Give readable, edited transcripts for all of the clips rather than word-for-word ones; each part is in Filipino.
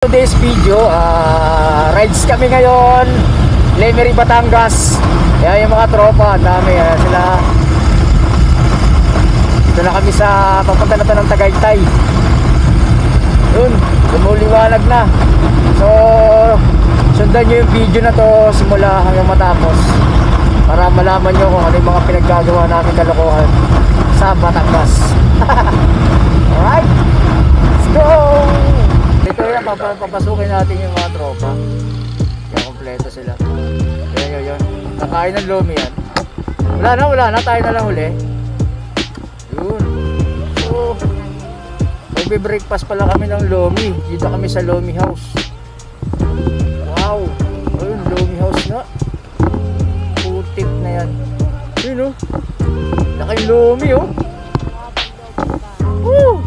Today's video, rides kami ngayon, Lemery, Batangas. Yan yung mga tropa, dami sila. Dito na kami sa papunta na to ng Tagaytay. Yun, lumuliwanag na. So sundan nyo yung video na to simula hanggang matapos para malaman nyo kung ano yung mga pinaggagawa namin kalokohan sa Batangas. Alright, let's go! Ito yan, papasukin natin yung mga tropa. Yan, kompleto sila. Yan. Nakain ng lomi yan. Wala na, tayo na lang uli. Yun. So, magbe-breakfast pala kami ng lomi. Dito kami sa Lomi House. Wow. Ayun, Lomi House na. Putik na yan. Yun oh. Laki lomi oh. Woo!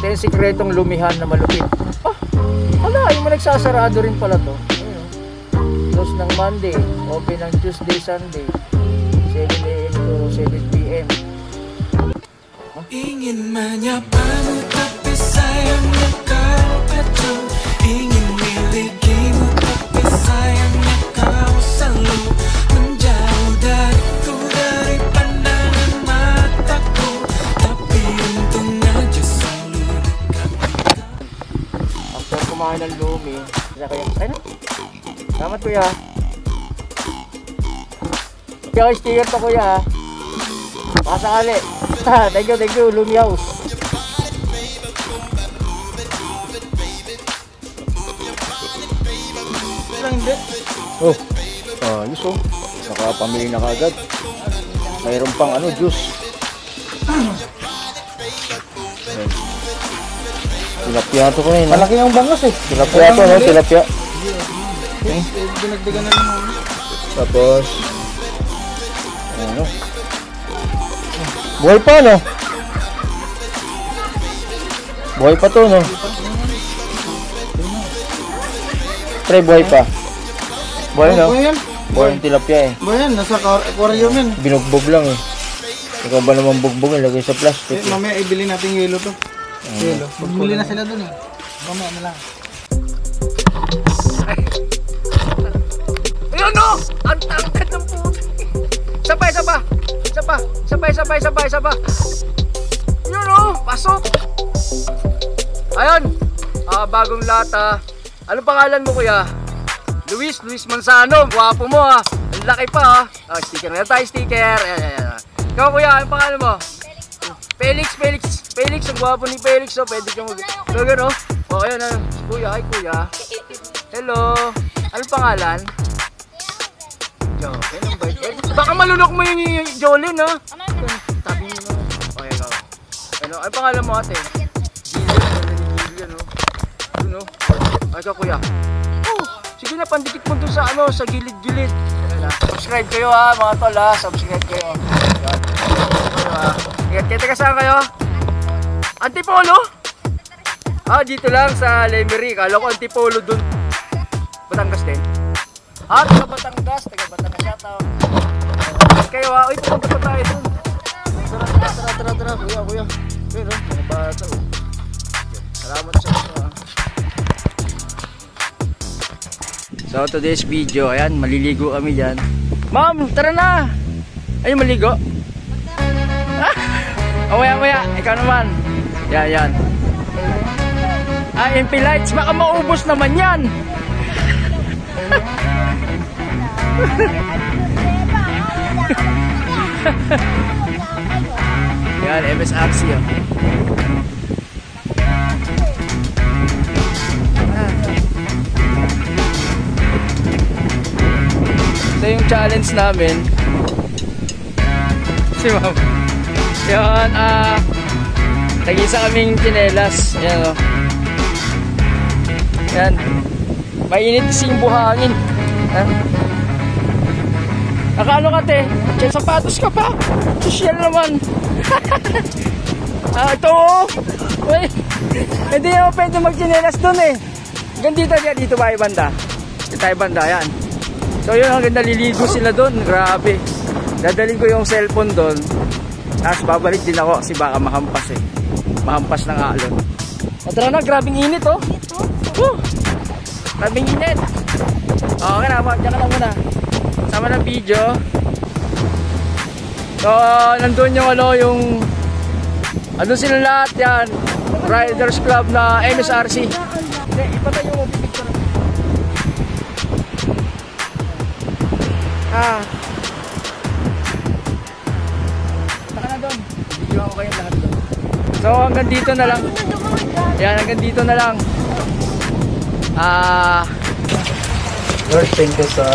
Ito yung sikretong lumihan na malupit. Yung nagsasarado rin pala to. Ayun, close ng Monday, open ng Tuesday, Sunday, 7 AM to 7 PM. Ingin menyapamu tapi sayangnya kau acuh. Ingin milikimu tapi sayangnya kau selalu menjauh dariku, dari pandangan mataku. Tapi untung aja selalu dekat. After kumain ng lumi, ayun, salamat kuya. Kaya sticker to kuya. Pasakali. Thank you, Lomi House. Oh, ayos oh. Nakapamili na kagad. Mayroon pang juice. Tilapia to ko eh. Malaki ang bangos eh. Tilapia to, no? Tilapia. Dinagdagan na naman. Tapos ano? Buhay pa, no? Buhay pa to, no? Pre, buhay pa. Buhay, no? Buhay yung tilapia eh. Buhay yan, nasa aquarium yan. Binugbog lang eh. Ikaw ba naman bugbog ilagay sa plastic? Mamaya ibili natin yelo to. Yelo. Bumili na sila dun eh. Mamaya na lang. Ayun no! Ang tangkat ng puto. Sabay. Yun no! Pasok! Ayun! Bagong lata. Ano pangalan mo kuya? Luis Manzano. Guwapo mo ha. Ang laki pa ha. Sticker na tayo, sticker. Ayan. Ikaw kuya, ano pangalan mo? Felix, ang guwapo ni Felix oh. Pwede kang mag-logan oh. O ayun, kuya, hi kuya. Hello. Ano pangalan? Baka malunok mo yung Jolene ha. Tabi mo na. Okay, ikaw. Ano pangalan mo ate? Gillian no. Ano? Ay ikaw kuya. Sige na, pandikit mo dun sa sa gilid-gilid. Subscribe kayo ha mga tol ha. Subscribe kayo. Ingat kayo, saan kayo? Antipolo? Dito lang sa Lemery. Kala ko Antipolo dun. Batangas din. Taga Batangas shoutout. Kayo ha, pupunta pa tayo dun. Tara, kuya. Pero, mga bata oh. Salamat sa inyo ha. So today's video, ayan, maliligo kami dyan. Ma'am, tara na! Ayun, maligo? Maya, ikaw naman. Yan. MP lights, baka maubos naman yan. Yan, MS Axie oh. So yung challenge namin si ma'am yan, nag-isa kaming tsinelas. Yan o. Yan, mainit kasing buhangin. Nakano ka te? Sapatos ka pa? Social naman. Ito o. Hindi ako pwede mag-tsinelas dun eh. Dito ba yung banda? Dito tayo banda, yan. So yun, hanggang naliligo sila dun. Grabe. Dadalhin ko yung cellphone doon. Tapos babalik din ako kasi baka mahampas eh. Mahampas ng alon. Tara na, grabing init oh. Grabing init. Okay na, diyan ka lang muna. Sama ng video. So, nandun yung andun sila lahat yan. Riders Club na MSRC. Hindi, ipatay yung picture. Saka na doon. Video ako kayo lahat doon. So, hanggang dito na lang. Yan, hanggang dito na lang. Lord, thank you sa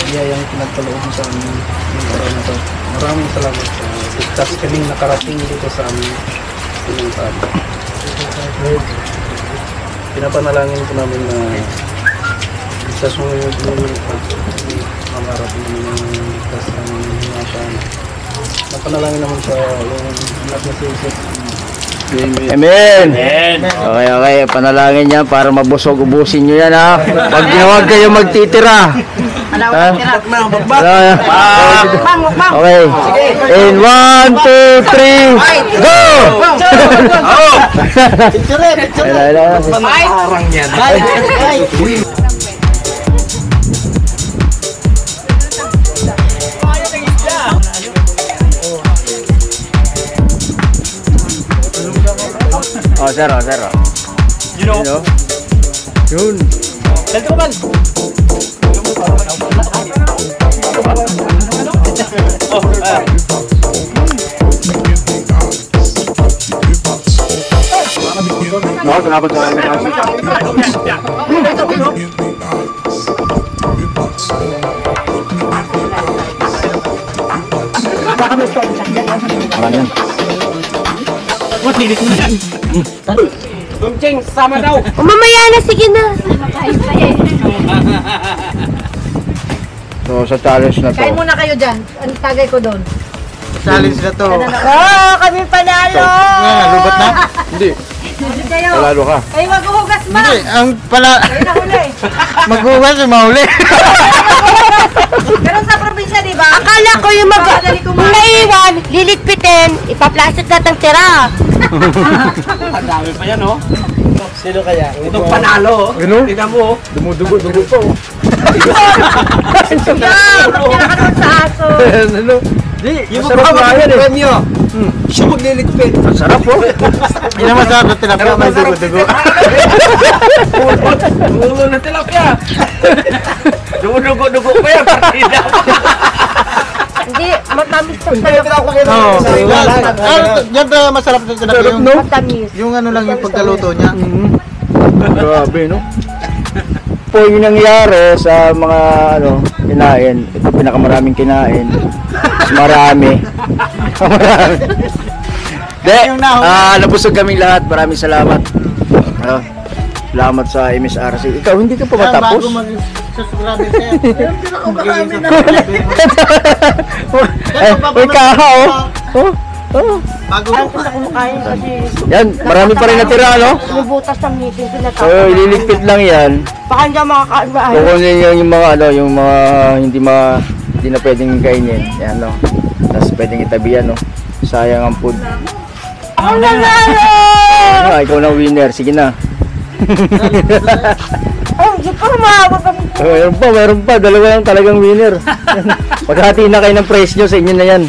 iyayang pinagkaloob mo sa amin yung araw na to. Maraming salamat sa ligtas kaming nakarating dito sa amin pinuntahan. Lord, pinapanalangin ko namin na ligtas mo yung mamarating namin yung ligtas namin yung asahan. Napanalangin naman sa yung anak na si Jesus. Amen. Okay, panalangin niya para mabusog, ubusin niyo yan ha. Pag ginawag kayo magtitira. Ha? Okay. In 1, 2, 3, go! Parang yan. Oh, sir. You know? Yun. Mamaya na, sige na. So, sa challenge na to. Kain muna kayo dyan. Ang tagay ko doon. Challenge na to. Kami panalo! Lubat na? Hindi. Hindi kayo. Palalo ka. Kayo maghuhugas ma. Hindi, ang pala... Kayo na huli. Maghugas yung mahuli. Pero sa probinsya, di ba? Akala ko yung naiwan, liligpitin, ipaplastic na ng tira. Sino kaya? Itong panalo, Ano? tingnan mo. Dumudugo pa oh. Yeah, magtira ka doon sa aso. Ano? Di, Yung masarap nga magpapagod yan eh. premyo. Siya magliligpit. Masarap oh. Yun ang masarap na tilapia, may dugo-dugo. Ulo na tilapia. Dugo-dugo pa yan. Partida. Hindi, matamis sa talaga. Oo. Yan ba masarap na tilapia? Sarap, no? Matamis. Yung ano lang yung pagkaluto niya. Grabe no? Po yung nangyari sa mga kinain. Ito pinakamaraming kinain. Mas marami. Marami. De, nabusog kaming lahat. Maraming salamat. Salamat sa MSRC. Ikaw, hindi ka pa matapos? Bago mag-subscribe sa'yo. Uy, kaha oh. Bago Kumakain kasi Yan, marami pa rin natira, no? bubutas ng meeting So, pinatapos. ililigpit lang yan. Baka hindi ako makakain ba? Kukunin yung mga yung mga hindi na pwedeng kainin. Yan, no? Tapos pwedeng itabi yan, no? Sayang ang food. Ang nanalo! Ikaw na winner. Sige na. Ay, hindi ko humawag kami. Meron pa. Dalawa lang talagang winner. Paghati na kayo ng price nyo, sa inyo na yan.